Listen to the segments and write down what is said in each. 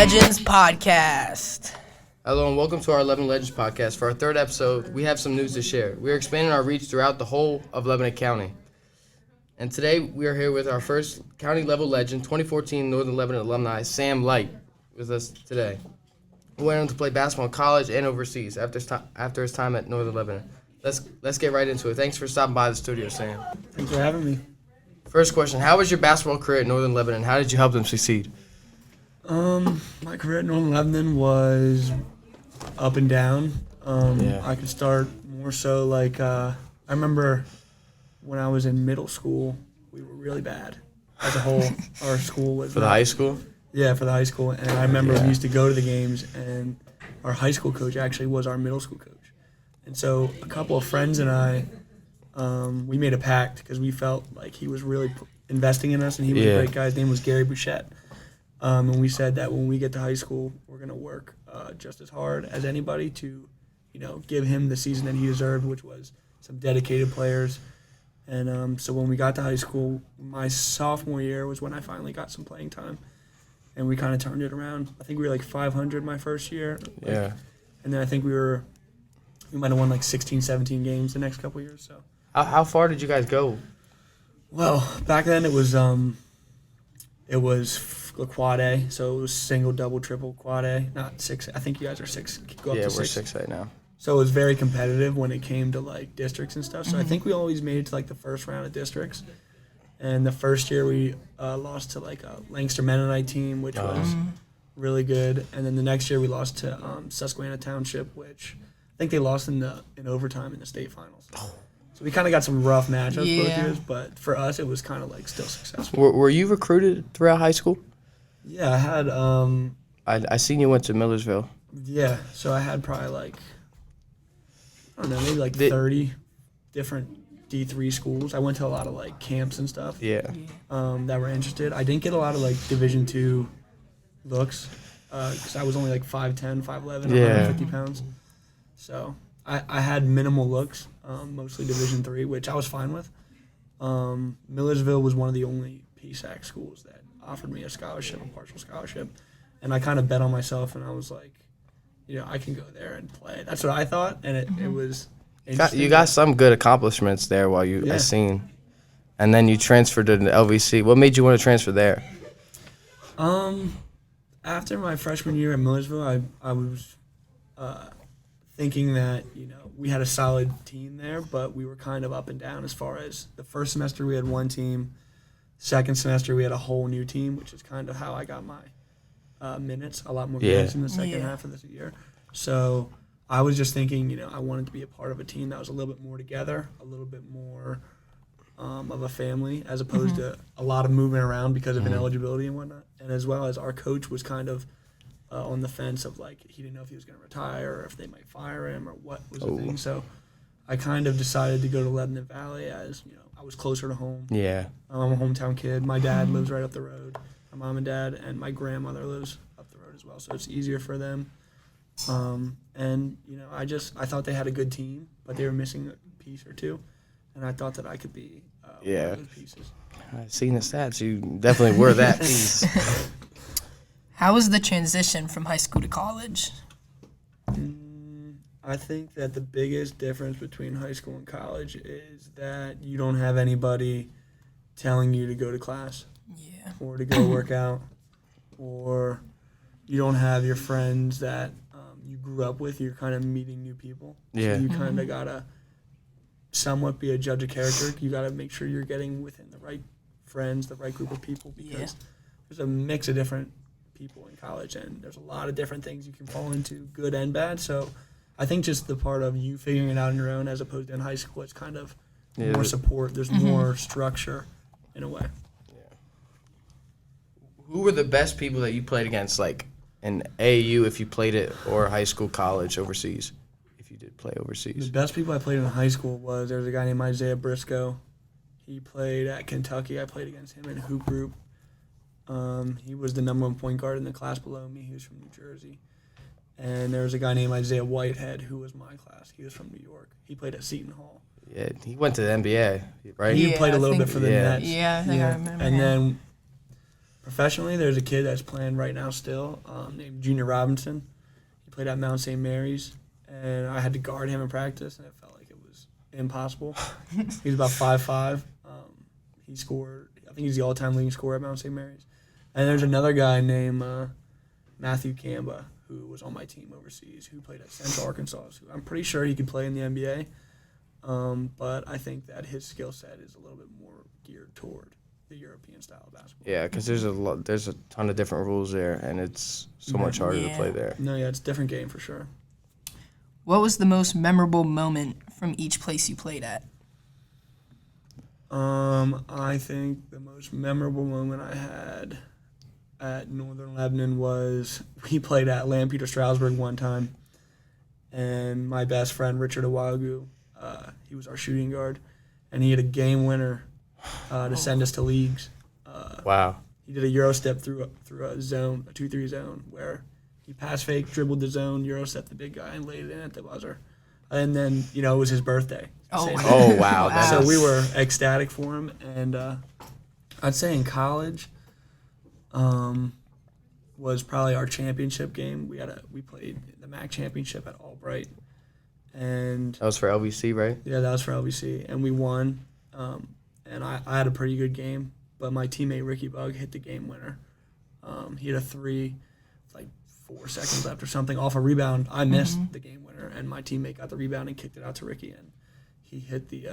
Legends podcast. Hello and welcome to our Lebanon Legends podcast. For our third episode, we have some news to share. We are expanding our reach throughout the whole of Lebanon County. And today we are here with our first county-level legend, 2014 Northern Lebanon alumni, Sam Light, with us today. Who went on to play basketball in college and overseas after his time at Northern Lebanon. Let's get right into it. Thanks for stopping by the studio, Sam. Thanks for having me. First question, how was your basketball career at Northern Lebanon? How did you help them succeed? My career at Northern Lebanon was up and down. I could start more so I remember when I was in middle school, we were really bad as a whole. Our school was For the high school? Yeah, for the high school. And I remember we used to go to the games, and our high school coach actually was our middle school coach. And so a couple of friends and I, we made a pact because we felt like he was really investing in us, and he was a great guy. His name was Gary Bouchette. And we said that when we get to high school, we're going to work just as hard as anybody to, give him the season that he deserved, which was some dedicated players. And so when we got to high school, my sophomore year was when I finally got some playing time. And we kind of turned it around. I think we were like 500 my first year. And then I think we might have won like 16, 17 games the next couple of years. So. How far did you guys go? Well, back then it was quad A, so it was single, double, triple, quad A, not six. I think you guys are six. Go up to we're 6 right now. So it was very competitive when it came to like districts and stuff. So I think we always made it to like the first round of districts. And the first year we lost to like a Lancaster Mennonite team, which was really good. And then the next year we lost to Susquehanna Township, which I think they lost in overtime in the state finals. So we kind of got some rough matchups both years, but for us it was kind of like still successful. Were you recruited throughout high school? Yeah, I had. I seen you went to Millersville. Yeah, so I had probably like, I don't know, maybe like 30 different D3 schools. I went to a lot of like camps and stuff. Yeah. That were interested. I didn't get a lot of like Division II looks because I was only like 5'10", 5'11", 150 pounds. So I had minimal looks, mostly Division III, which I was fine with. Millersville was one of the only PSAC schools that offered me a scholarship, a partial scholarship, and I kind of bet on myself, and I was like, I can go there and play. That's what I thought, and it was interesting. You got some good accomplishments there while I seen, and then you transferred to the LVC. What made you want to transfer there? After my freshman year at Millersville, I was thinking that we had a solid team there, but we were kind of up and down as far as the first semester we had one team. Second semester, we had a whole new team, which is kind of how I got my minutes, a lot more minutes in the second half of this year. So I was just thinking, I wanted to be a part of a team that was a little bit more together, a little bit more of a family, as opposed to a lot of moving around because of ineligibility and whatnot. And as well as our coach was kind of on the fence of, like, he didn't know if he was going to retire or if they might fire him or what was the thing. So I kind of decided to go to Lebanon Valley as, I was closer to home. Yeah. I'm a hometown kid. My dad lives right up the road. My mom and dad, and my grandmother lives up the road as well, so it's easier for them. And I thought they had a good team, but they were missing a piece or two, and I thought that I could be one of those pieces. I've seen the stats. You definitely were that piece. How was the transition from high school to college? I think that the biggest difference between high school and college is that you don't have anybody telling you to go to class or to go work out, or you don't have your friends that you grew up with. You're kind of meeting new people. Yeah. So you kind of got to somewhat be a judge of character. You got to make sure you're getting within the right friends, the right group of people, because there's a mix of different people in college, and there's a lot of different things you can fall into, good and bad. So I think just the part of you figuring it out on your own as opposed to in high school, it's kind of more support. There's more structure in a way. Yeah. Who were the best people that you played against, like in AAU if you played it, or high school, college, overseas, if you did play overseas? The best people I played in high school there was a guy named Isaiah Briscoe. He played at Kentucky. I played against him in hoop group. He was the number one point guard in the class below me. He was from New Jersey. And there was a guy named Isaiah Whitehead who was my class. He was from New York. He played at Seton Hall. Yeah, he went to the NBA, right? He played a little bit for the Nets. Yeah, I think I remember And him. then Professionally, there's a kid that's playing right now still, named Junior Robinson. He played at Mount St. Mary's, and I had to guard him in practice, and it felt like it was impossible. He was about 5'5". He scored, I think he's the all-time leading scorer at Mount St. Mary's. And there's another guy named Matthew Kamba, who was on my team overseas, who played at Central Arkansas. So I'm pretty sure he could play in the NBA, but I think that his skill set is a little bit more geared toward the European style of basketball. Yeah, because there's a ton of different rules there, and it's so much harder to play there. No, yeah, it's a different game for sure. What was the most memorable moment from each place you played at? I think the most memorable moment I had at Northern Lebanon was we played at Lampeter Strasbourg one time, and my best friend Richard Awagu, he was our shooting guard, and he had a game winner to send us to leagues. Wow. He did a Euro step through a zone, a 2-3 zone, where he pass fake, dribbled the zone, Euro step the big guy, and laid it in at the buzzer. And then, it was his birthday. Oh, wow. So we were ecstatic for him. And I'd say in college was probably our championship game. We played the MAC championship at Albright. And That was for LBC, right? yeah, that was for LBC. And we won. And I had a pretty good game. But my teammate Ricky Bug hit the game winner. He had a three, like 4 seconds left or something, off a rebound. I missed the game winner, and my teammate got the rebound and kicked it out to Ricky, and he hit the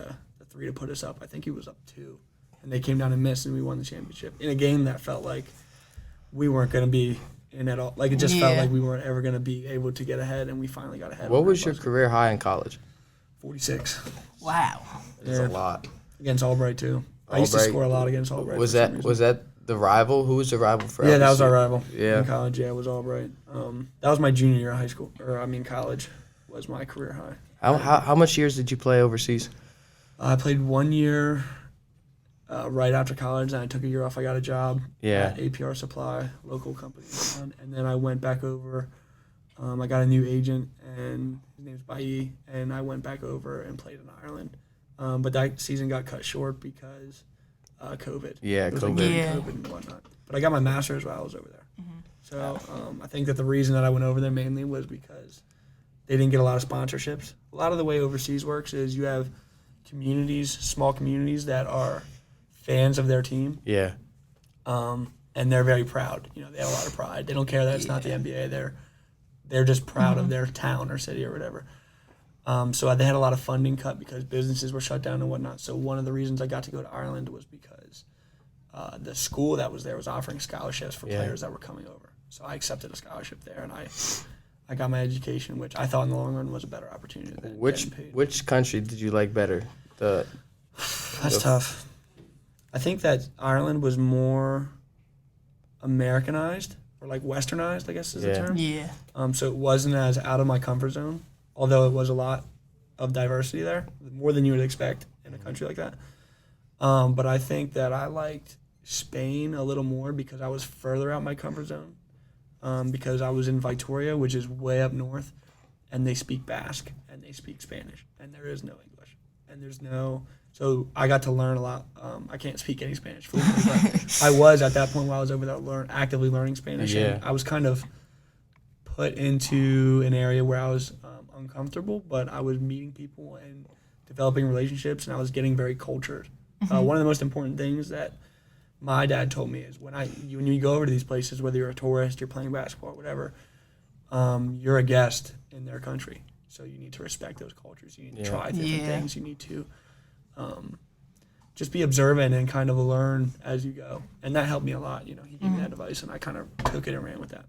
three to put us up. I think he was up 2, and they came down and missed, and we won the championship in a game that felt like we weren't going to be in at all. Like, it just felt like we weren't ever going to be able to get ahead, and we finally got ahead. What was your career high in college? 46. Wow. That's a lot. Against Albright, too. I used to score a lot against Albright. Was that the rival? Who was the rival for LBC? Yeah, that was our rival. Yeah. In college, it was Albright. That was my junior year of high school, college was my career high. How much years did you play overseas? I played 1 year right after college, and I took a year off. I got a job at APR Supply, local company, and then I went back over. I got a new agent, and his name's Bailly, and I went back over and played in Ireland. But that season got cut short because COVID. Yeah, it was COVID. COVID and whatnot. But I got my master's while I was over there. So I think that the reason that I went over there mainly was because they didn't get a lot of sponsorships. A lot of the way overseas works is you have communities, small communities that are fans of their team. Yeah. And they're very proud. They have a lot of pride. They don't care that it's not the NBA. They're just proud of their town or city or whatever. So they had a lot of funding cut because businesses were shut down and whatnot. So one of the reasons I got to go to Ireland was because the school that was there was offering scholarships for players that were coming over. So I accepted a scholarship there, and I got my education, which I thought in the long run was a better opportunity than getting paid. Which country did you like better? That's tough. I think that Ireland was more Americanized or like Westernized, I guess is the term. Yeah. So it wasn't as out of my comfort zone, although it was a lot of diversity there, more than you would expect in a country like that. But I think that I liked Spain a little more because I was further out my comfort zone, because I was in Vitoria, which is way up north, and they speak Basque, and they speak Spanish, and there is no English. And there's no... So I got to learn a lot. I can't speak any Spanish fluently, but I was at that point while I was over there actively learning Spanish. Yeah. And I was kind of put into an area where I was uncomfortable, but I was meeting people and developing relationships, and I was getting very cultured. One of the most important things that my dad told me is when you go over to these places, whether you're a tourist, you're playing basketball, whatever, you're a guest in their country. So you need to respect those cultures. You need to try different things. You need to just be observant and kind of learn as you go. And that helped me a lot. He gave me that advice, and I kind of took it and ran with that.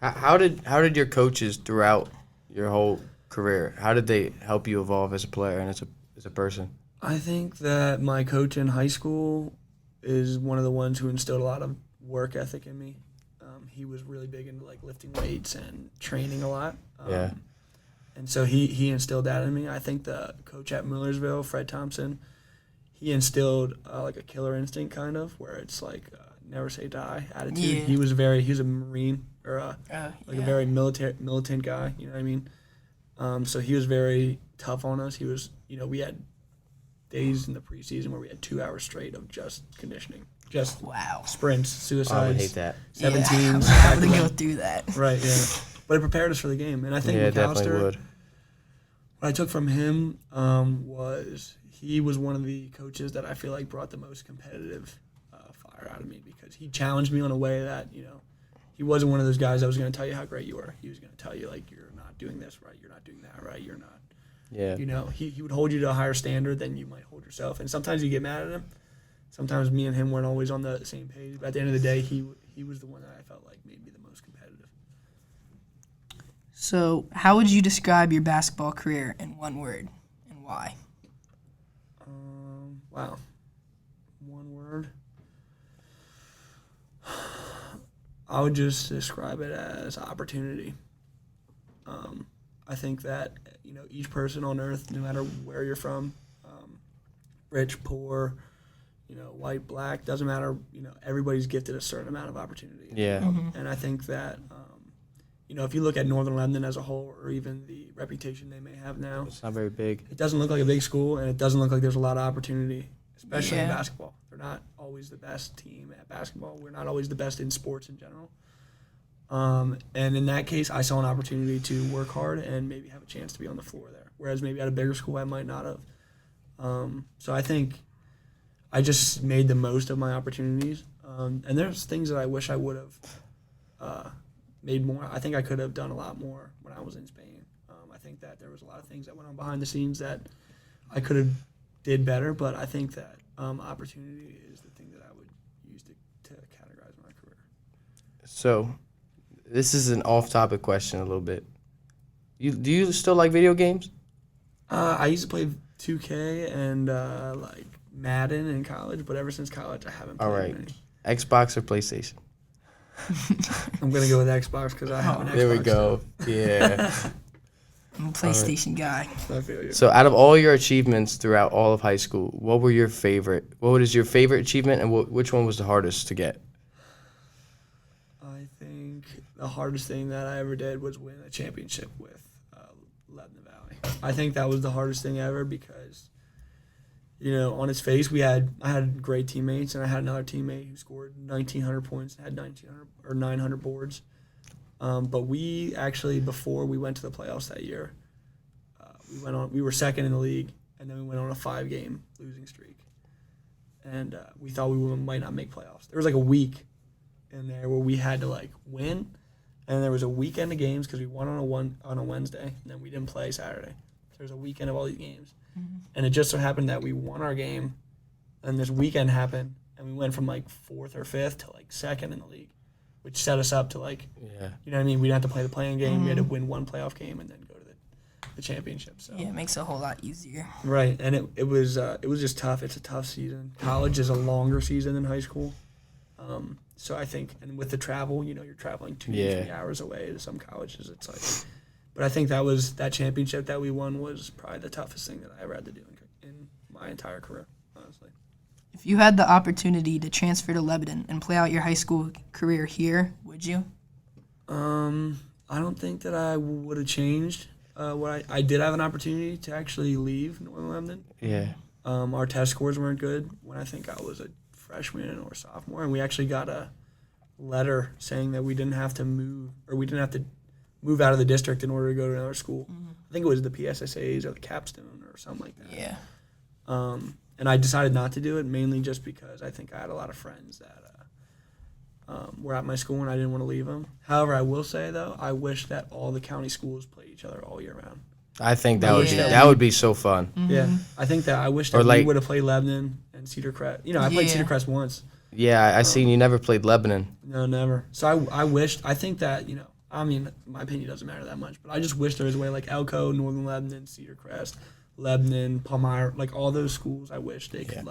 How did your coaches throughout your whole career, how did they help you evolve as a player and as a person? I think that my coach in high school is one of the ones who instilled a lot of work ethic in me. He was really big into like lifting weights and training a lot. And so he instilled that in me. I think the coach at Millersville, Fred Thompson, he instilled like a killer instinct kind of, where it's like never say die attitude. Yeah. He was a Marine or a very militant guy. You know what I mean? So he was very tough on us. He was, we had days in the preseason where we had 2 hours straight of just conditioning, just Wow. sprints, I suicides. would hate that. 17s. Yeah, I would go through that. Right, yeah. But it prepared us for the game. And I think Yeah, it definitely McAllister, would. what I took from him was he was one of the coaches that I feel like brought the most competitive fire out of me because he challenged me in a way that, he wasn't one of those guys that was going to tell you how great you were. He was going to tell you, like, you're not doing this right, you're not doing that right, you're not. Yeah. He would hold you to a higher standard than you might hold yourself. And sometimes you get mad at him. Sometimes me and him weren't always on the same page. But at the end of the day, he was the one that I felt like made me the most competitive. So, how would you describe your basketball career in one word, and why? Wow. One word. I would just describe it as opportunity. I think that, each person on earth, no matter where you're from, rich, poor, white, black, doesn't matter, everybody's gifted a certain amount of opportunity. Yeah. And I think that, if you look at Northern Lebanon as a whole, or even the reputation they may have now, It's not very big. it doesn't look like a big school, and it doesn't look like there's a lot of opportunity, especially in Yeah. basketball. They're not always the best team at basketball. We're not always the best in sports in general. And in that case, I saw an opportunity to work hard and maybe have a chance to be on the floor there. Whereas maybe at a bigger school, I might not have. So I think I just made the most of my opportunities. And there's things that I wish I would have made more. I think I could have done a lot more when I was in Spain. I think that there was a lot of things that went on behind the scenes that I could have did better. But I think that opportunity is the thing that I would use to categorize my career. So, this is an off-topic question a little bit. Do you still like video games? I used to play 2K and like Madden in college, but ever since college, I haven't played All right. any. Xbox or PlayStation? I'm gonna go with Xbox because I have an Xbox. There we go. Yeah. I'm a PlayStation guy. I feel you. So, out of all your achievements throughout all of high school, what was your favorite achievement, and which one was the hardest to get? I think the hardest thing that I ever did was win a championship with Lebanon Valley. I think that was the hardest thing ever because, on its face, I had great teammates, and I had another teammate who scored 1,900 points and had 1,900 or 900 boards. But we actually, before we went to the playoffs that year, we were second in the league, and then we went on a 5-game losing streak. And we thought we might not make playoffs. There was like a week in there where we had to win, and there was a weekend of games because we won on a Wednesday, and then we didn't play Saturday. So there's a weekend of all these games, and it just so happened that we won our game, and this weekend happened, and we went from 4th or 5th to 2nd in the league, which set us up to Yeah. you know what I mean? We didn't have to play the playing game. We had to win one playoff game and then go to the championship. So Yeah, it makes it a whole lot easier. right, and it was just tough. It's a tough season. College is a longer season than high school. So I think, and with the travel, you're traveling 2 to 3 hours away to some colleges. It's but I think that championship that we won was probably the toughest thing that I ever had to do in my entire career, honestly. If you had the opportunity to transfer to Lebanon and play out your high school career here, would you? I don't think that I would have changed. I did have an opportunity to actually leave Northern Lebanon. Yeah. Our test scores weren't good when I think I was a freshman or sophomore, and we actually got a letter saying that we didn't have to move out of the district in order to go to another school. I think it was the PSSAs or the capstone or something like that. Yeah. And I decided not to do it mainly just because I think I had a lot of friends that were at my school and I didn't want to leave them. However, I will say though, I wish that all the county schools played each other all year round. I think Yeah. that would be so fun. Yeah, I think that I wish that we would have played Lebanon and Cedar Crest. I played Cedar Crest once. Yeah, I seen you never played Lebanon. No, never. So I think that, I mean, my opinion doesn't matter that much, but I just wish there was a way Elko, Northern Lebanon, Cedar Crest, Lebanon, Palmyra, all those schools, I wish they could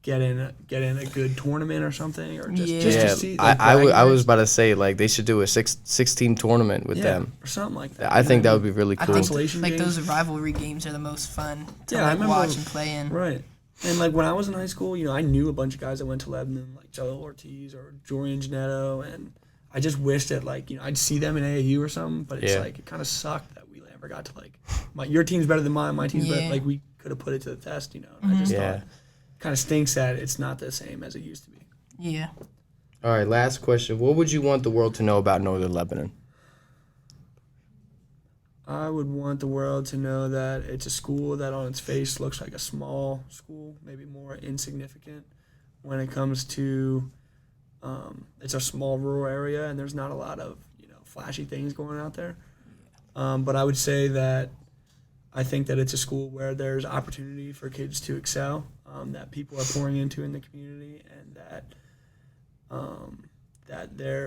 get in a good tournament or something, or just to see. I was about to say they should do a 6-team tournament with them or something like that. I think that would be really I cool. think Consolation games. those rivalry games are the most fun to I remember, watch and play in. Right. And when I was in high school, I knew a bunch of guys that went to Lebanon, like Joel Ortiz or Jorian Janetto, and I just wish that I'd see them in AAU or something, but it's it kind of sucked that we never got to your team's better than mine, my team's better. We could have put it to the test, you know. And I just thought kind of stinks that it's not the same as it used to be. Yeah. All right, last question. What would you want the world to know about Northern Lebanon? I would want the world to know that it's a school that on its face looks like a small school, maybe more insignificant when it comes to it's a small rural area and there's not a lot of, you know, flashy things going out there. But I would say that I think that it's a school where there's opportunity for kids to excel, that people are pouring into in the community, and that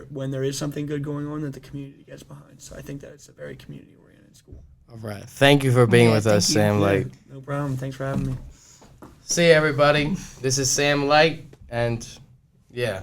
when there is something good going on, that the community gets behind. So I think that it's a very community-oriented school. All right. Thank you for being with us, thank you. Sam Light. No problem. Thanks for having me. See you, everybody. This is Sam Light, and yeah.